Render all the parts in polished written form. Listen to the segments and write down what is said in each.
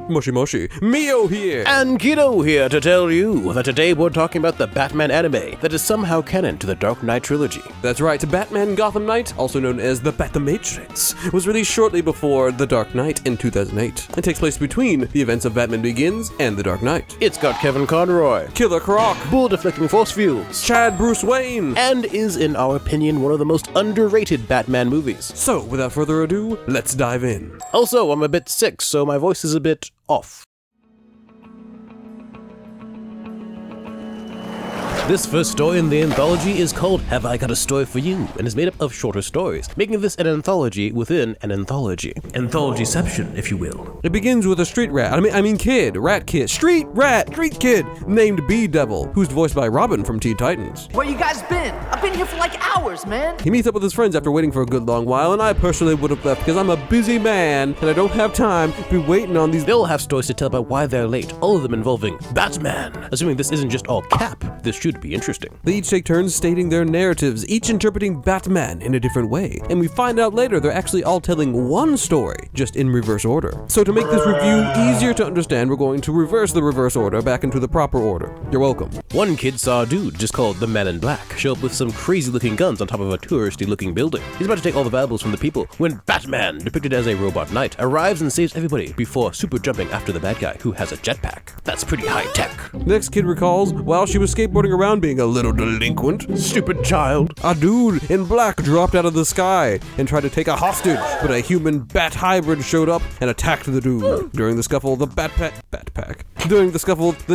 Moshi Moshi, Mio here! And Kido here to tell you that today we're talking about the Batman anime that is somehow canon to the Dark Knight trilogy. That's right, Batman Gotham Knight, also known as the Bat-the-Matrix, was released shortly before The Dark Knight in 2008. It takes place between the events of Batman Begins and The Dark Knight. It's got Kevin Conroy, Killer Croc, bull-deflecting force fields, Chad Bruce Wayne, and is, in our opinion, one of the most underrated Batman movies. So, without further ado, let's dive in. Also, I'm a bit sick, so my voice is a bit off. This first story in the anthology is called Have I Got a Story For You, and is made up of shorter stories, making this an anthology within an anthology. Anthologyception, if you will. It begins with a street rat, rat kid, street kid, named B-Devil, who's voiced by Robin from Teen Titans. Where you guys been? I've been here for like hours, man. He meets up with his friends after waiting for a good long while, and I personally would have left because I'm a busy man, and I don't have time to be waiting on these. They'll have stories to tell about why they're late, all of them involving Batman. Assuming this isn't just all cap, this should be interesting. They each take turns stating their narratives, each interpreting Batman in a different way, and we find out later they're actually all telling one story, just in reverse order. So to make this review easier to understand, we're going to reverse the reverse order back into the proper order. You're welcome. One kid saw a dude, just called the Man in Black, show up with some crazy looking guns on top of a touristy looking building. He's about to take all the valuables from the people when Batman, depicted as a robot knight, arrives and saves everybody before super jumping after the bad guy who has a jetpack. That's pretty high tech. Next kid recalls, while she was skateboarding around being a little delinquent, stupid child, a dude in black dropped out of the sky and tried to take a hostage, but a human bat hybrid showed up and attacked the dude. During the scuffle, the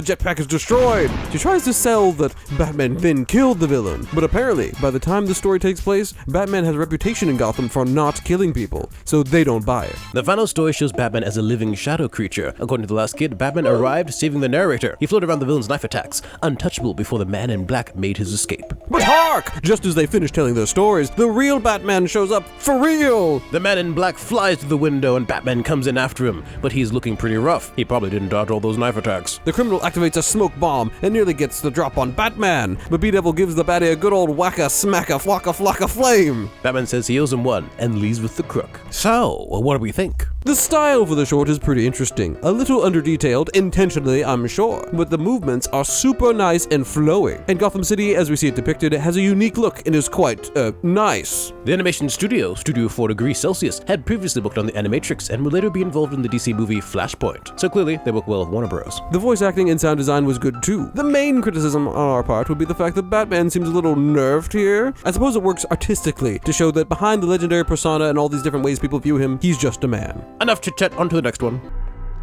jetpack is destroyed. She tries to sell that Batman then killed the villain, but apparently, by the time the story takes place, Batman has a reputation in Gotham for not killing people, so they don't buy it. The final story shows Batman as a living shadow creature. According to the last kid, Batman arrived, saving the narrator. He floated around the villain's knife attacks, untouchable before the Man in Black made his escape. But hark! Just as they finish telling their stories, the real Batman shows up for real! The Man in Black flies through the window and Batman comes in after him, but he's looking pretty rough. He probably didn't dodge all those knife attacks. The criminal activates a smoke bomb and nearly gets the drop on Batman, but B-Devil gives the baddie a good old whack-a-smack-a-flock-a-flock of flame. Batman says he owes him one and leaves with the crook. So, what do we think? The style for the short is pretty interesting. A little under-detailed, intentionally I'm sure, but the movements are super nice and flowing. And Gotham City, as we see it depicted, has a unique look and is quite, nice. The animation studio, Studio 4 Degrees Celsius, had previously worked on the Animatrix and would later be involved in the DC movie Flashpoint. So clearly, they work well with Warner Bros. The voice acting and sound design was good too. The main criticism on our part would be the fact that Batman seems a little nerfed here. I suppose it works artistically to show that behind the legendary persona and all these different ways people view him, he's just a man. Enough chit-chat, on to the next one.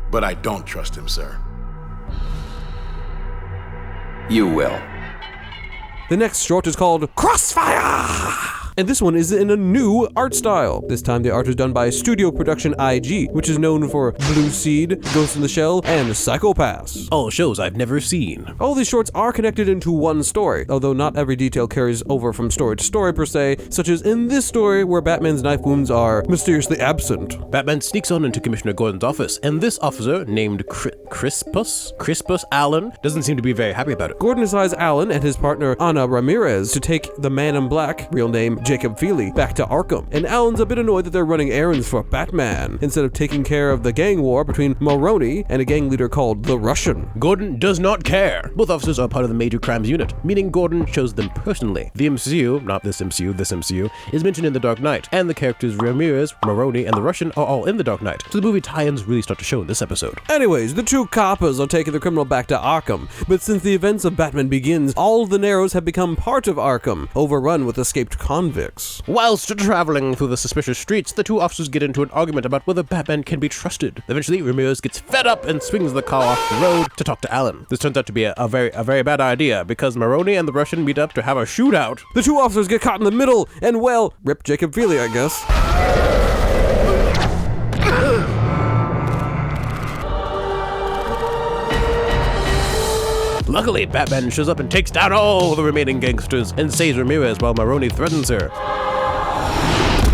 But I don't trust him, sir. You will. The next short is called Crossfire! And this one is in a new art style. This time the art is done by Studio Production IG, which is known for Blue Seed, Ghost in the Shell, and Psycho-Pass. All shows I've never seen. All these shorts are connected into one story, although not every detail carries over from story to story per se, such as in this story where Batman's knife wounds are mysteriously absent. Batman sneaks on into Commissioner Gordon's office, and this officer, named Crispus Allen, doesn't seem to be very happy about it. Gordon assigns Allen and his partner Ana Ramirez to take the Man in Black, real name Jacob Feely, back to Arkham, and Allen's a bit annoyed that they're running errands for Batman instead of taking care of the gang war between Maroni and a gang leader called the Russian. Gordon does not care. Both officers are part of the Major Crimes Unit, meaning Gordon chose them personally. The MCU, not this MCU, is mentioned in The Dark Knight, and the characters Ramirez, Maroni, and the Russian are all in The Dark Knight, so the movie tie-ins really start to show in this episode. Anyways, the two coppers are taking the criminal back to Arkham, but since the events of Batman Begins, all of the Narrows have become part of Arkham, overrun with escaped convicts. Whilst traveling through the suspicious streets, the two officers get into an argument about whether Batman can be trusted. Eventually, Ramirez gets fed up and swings the car off the road to talk to Allen. This turns out to be a very bad idea because Maroni and the Russian meet up to have a shootout. The two officers get caught in the middle, and well, rip Jacob Feely, I guess. Luckily, Batman shows up and takes down all the remaining gangsters and saves Ramirez while Maroni threatens her.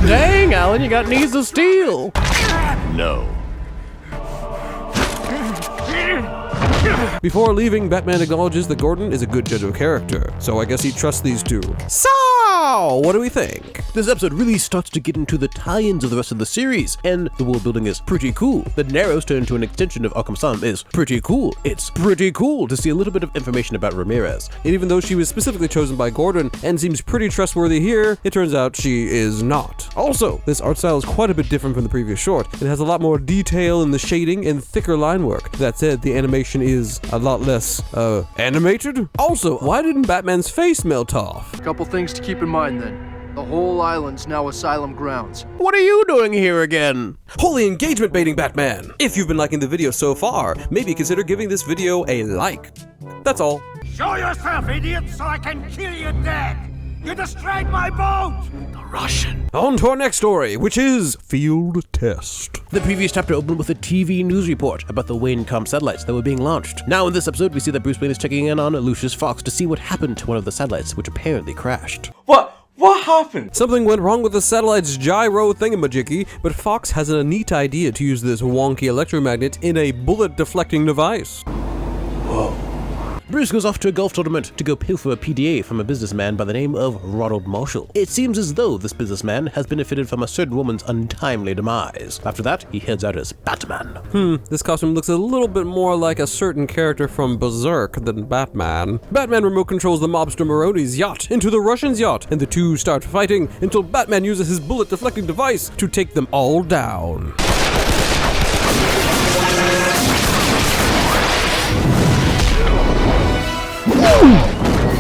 Dang, Alan, you got knees of steel! No. Before leaving, Batman acknowledges that Gordon is a good judge of character, so I guess he trusts these two. So, So, what do we think? This episode really starts to get into the tie-ins of the rest of the series, and the world building is pretty cool. The Narrows turn into an extension of Arkham Asylum is pretty cool. It's pretty cool to see a little bit of information about Ramirez. And even though she was specifically chosen by Gordon and seems pretty trustworthy here, it turns out she is not. Also, this art style is quite a bit different from the previous short. It has a lot more detail in the shading and thicker line work. That said, the animation is a lot less, animated? Also, why didn't Batman's face melt off? A couple things to keep in mind then. The whole island's now asylum grounds. What are you doing here again? Holy engagement baiting, Batman! If you've been liking the video so far, maybe consider giving this video a like. That's all. Show yourself, idiot, so I can kill you dead! You destroyed my boat! The Russian. On to our next story, which is Field Test. The previous chapter opened with a TV news report about the Wayne-Com satellites that were being launched. Now in this episode, we see that Bruce Wayne is checking in on Lucius Fox to see what happened to one of the satellites, which apparently crashed. What happened? Something went wrong with the satellite's gyro thingamajiggy, but Fox has a neat idea to use this wonky electromagnet in a bullet-deflecting device. Bruce goes off to a golf tournament to go pilfer a PDA from a businessman by the name of Ronald Marshall. It seems as though this businessman has benefited from a certain woman's untimely demise. After that, he heads out as Batman. This costume looks a little bit more like a certain character from Berserk than Batman. Batman remote controls the mobster Maroni's yacht into the Russian's yacht, and the two start fighting until Batman uses his bullet-deflecting device to take them all down.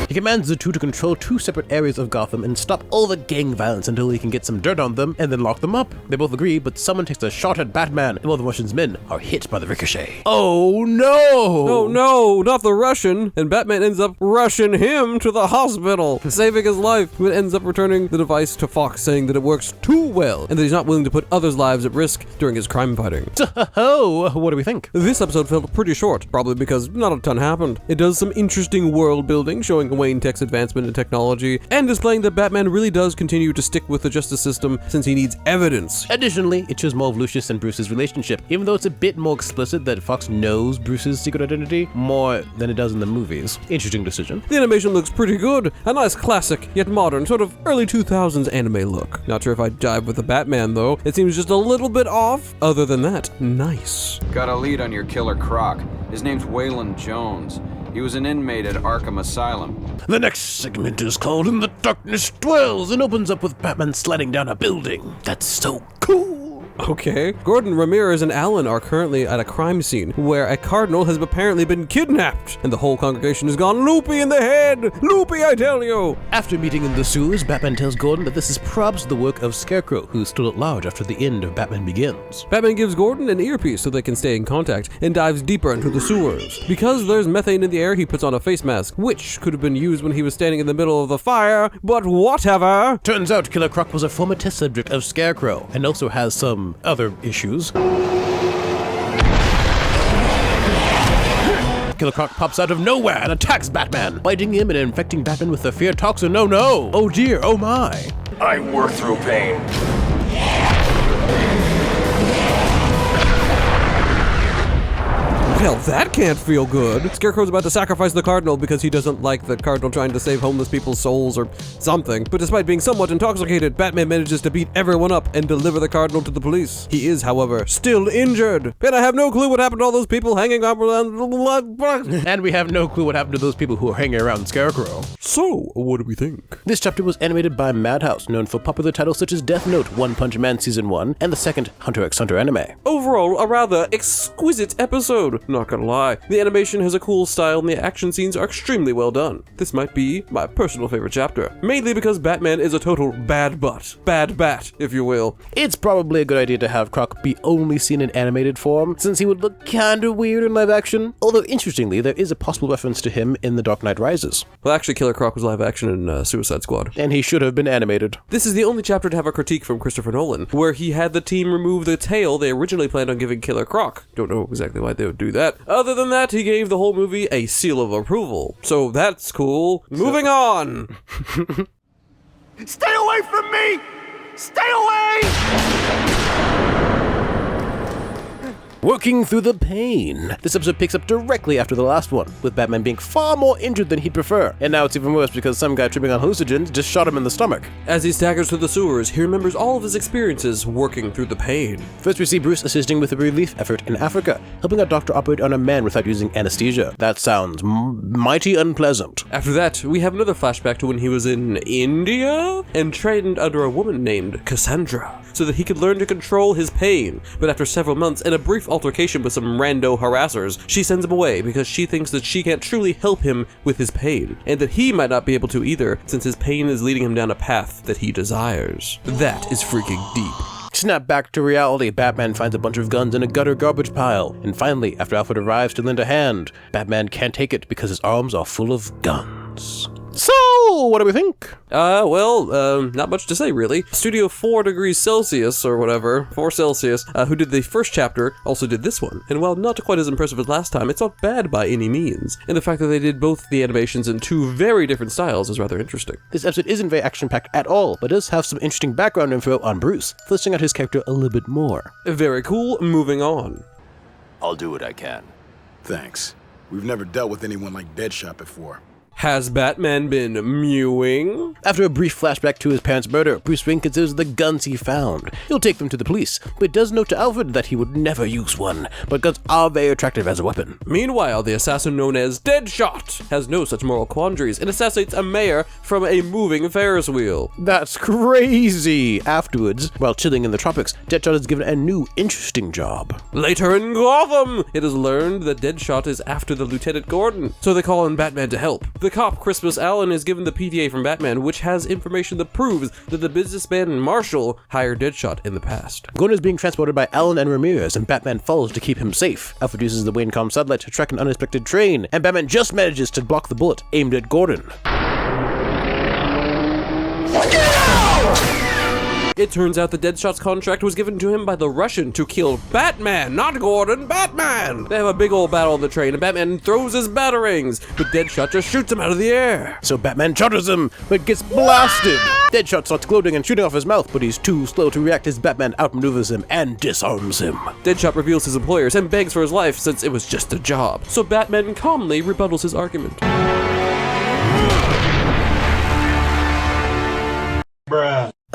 He commands the two to control two separate areas of Gotham and stop all the gang violence until he can get some dirt on them and then lock them up. They both agree, but someone takes a shot at Batman, and all the Russian's men are hit by the ricochet. Oh no! Oh no, not the Russian! And Batman ends up rushing him to the hospital, saving his life, but ends up returning the device to Fox, saying that it works too well, and that he's not willing to put others' lives at risk during his crime fighting. So, what do we think? This episode felt pretty short, probably because not a ton happened. It does some interesting world building, showing Wayne Tech's advancement in technology, and displaying that Batman really does continue to stick with the justice system since he needs evidence. Additionally, it shows more of Lucius and Bruce's relationship, even though it's a bit more explicit that Fox knows Bruce's secret identity more than it does in the movies. Interesting decision. The animation looks pretty good, a nice classic, yet modern, sort of early 2000s anime look. Not sure if I'd jive with the Batman though, it seems just a little bit off. Other than that, nice. Got a lead on your killer Croc. His name's Waylon Jones. He was an inmate at Arkham Asylum. The next segment is called In the Darkness Dwells and opens up with Batman sliding down a building. That's so cool. Okay. Gordon, Ramirez, and Alan are currently at a crime scene where a cardinal has apparently been kidnapped, and the whole congregation has gone loopy in the head. Loopy, I tell you. After meeting in the sewers, Batman tells Gordon that this is props to the work of Scarecrow, who is still at large after the end of Batman Begins. Batman gives Gordon an earpiece so they can stay in contact and dives deeper into the sewers. Because there's methane in the air, he puts on a face mask, which could have been used when he was standing in the middle of the fire, but whatever. Turns out Killer Croc was a former test subject of Scarecrow, and also has some other issues. Killer Croc pops out of nowhere and attacks Batman, biting him and infecting Batman with the fear toxin. Oh no! Oh dear, oh my! I work through pain. Well, that can't feel good. Scarecrow's about to sacrifice the Cardinal because he doesn't like the Cardinal trying to save homeless people's souls or something. But despite being somewhat intoxicated, Batman manages to beat everyone up and deliver the Cardinal to the police. He is, however, still injured. And I have no clue what happened to all those people hanging up around. And we have no clue what happened to those people who are hanging around Scarecrow. So, what do we think? This chapter was animated by Madhouse, known for popular titles such as Death Note, One Punch Man Season 1, and the second Hunter x Hunter anime. Overall, a rather exquisite episode. Not gonna lie. The animation has a cool style and the action scenes are extremely well done. This might be my personal favorite chapter, mainly because Batman is a total bad butt. Bad bat, if you will. It's probably a good idea to have Croc be only seen in animated form, since he would look kinda weird in live action. Although, interestingly, there is a possible reference to him in The Dark Knight Rises. Well, actually, Killer Croc was live action in Suicide Squad. And he should have been animated. This is the only chapter to have a critique from Christopher Nolan, where he had the team remove the tail they originally planned on giving Killer Croc. Don't know exactly why they would do that. Other than that, he gave the whole movie a seal of approval. So that's cool. Moving on! Stay away from me! Stay away! Working through the pain. This episode picks up directly after the last one, with Batman being far more injured than he'd prefer. And now it's even worse because some guy tripping on hallucinogens just shot him in the stomach. As he staggers through the sewers, he remembers all of his experiences working through the pain. First we see Bruce assisting with a relief effort in Africa, helping a doctor operate on a man without using anesthesia. That sounds mighty unpleasant. After that, we have another flashback to when he was in India and trained under a woman named Cassandra, so that he could learn to control his pain. But after several months and a brief altercation with some rando harassers, she sends him away because she thinks that she can't truly help him with his pain, and that he might not be able to either, since his pain is leading him down a path that he desires. That is freaking deep. Snap back to reality, Batman finds a bunch of guns in a gutter garbage pile. And finally, after Alfred arrives to lend a hand, Batman can't take it because his arms are full of guns. So, what do we think? Not much to say, really. Studio 4 degrees Celsius, or whatever, 4 Celsius, who did the first chapter, also did this one. And while not quite as impressive as last time, it's not bad by any means. And the fact that they did both the animations in 2 very different styles is rather interesting. This episode isn't very action-packed at all, but does have some interesting background info on Bruce, fleshing out his character a little bit more. Very cool, moving on. I'll do what I can. Thanks. We've never dealt with anyone like Deadshot before. Has Batman been mewing? After a brief flashback to his parents' murder, Bruce Wayne considers the guns he found. He'll take them to the police, but does note to Alfred that he would never use one, but guns are very attractive as a weapon. Meanwhile, the assassin known as Deadshot has no such moral quandaries and assassinates a mayor from a moving Ferris wheel. That's crazy! Afterwards, while chilling in the tropics, Deadshot is given a new, interesting job. Later in Gotham, it is learned that Deadshot is after the Lieutenant Gordon, so they call in Batman to help. The cop, Christmas Allen, is given the PDA from Batman, which has information that proves that the businessman Marshall hired Deadshot in the past. Gordon is being transported by Allen and Ramirez, and Batman follows to keep him safe. Alfred uses the Wayne-Com satellite to track an unexpected train, and Batman just manages to block the bullet aimed at Gordon. It turns out that Deadshot's contract was given to him by the Russian to kill Batman, not Gordon, Batman! They have a big old battle on the train, and Batman throws his batarangs, but Deadshot just shoots him out of the air. So Batman charges him, but gets blasted! Deadshot starts gloating and shooting off his mouth, but he's too slow to react as Batman outmaneuvers him and disarms him. Deadshot reveals his employers and begs for his life since it was just a job, so Batman calmly rebuttals his argument.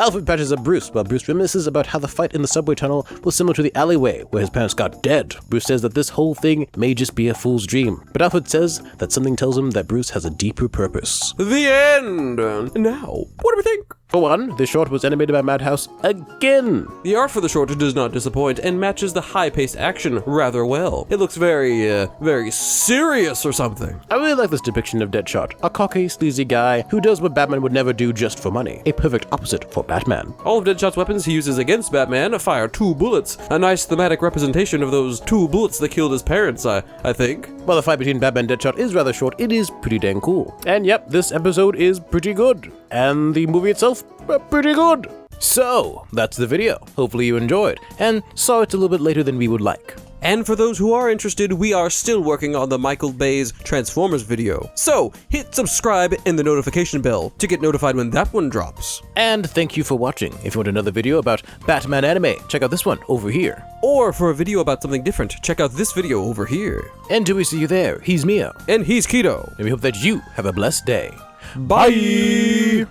Alfred patches up Bruce, while Bruce reminisces about how the fight in the subway tunnel was similar to the alleyway where his parents got dead. Bruce says that this whole thing may just be a fool's dream, but Alfred says that something tells him that Bruce has a deeper purpose. The end! Now, what do we think? For one, this short was animated by Madhouse again. The art for the short does not disappoint and matches the high-paced action rather well. It looks very serious or something. I really like this depiction of Deadshot, a cocky, sleazy guy who does what Batman would never do just for money. A perfect opposite for Batman. All of Deadshot's weapons he uses against Batman fire 2 bullets. A nice thematic representation of those 2 bullets that killed his parents, I think. While the fight between Batman and Deadshot is rather short, it is pretty dang cool. And yep, this episode is pretty good. And the movie itself, pretty good. So, that's the video. Hopefully you enjoyed, and saw it a little bit later than we would like. And for those who are interested, we are still working on the Michael Bay's Transformers video. So, hit subscribe and the notification bell to get notified when that one drops. And thank you for watching. If you want another video about Batman anime, check out this one over here. Or for a video about something different, check out this video over here. And till we see you there, he's Mio. And he's Keto. And we hope that you have a blessed day. Bye!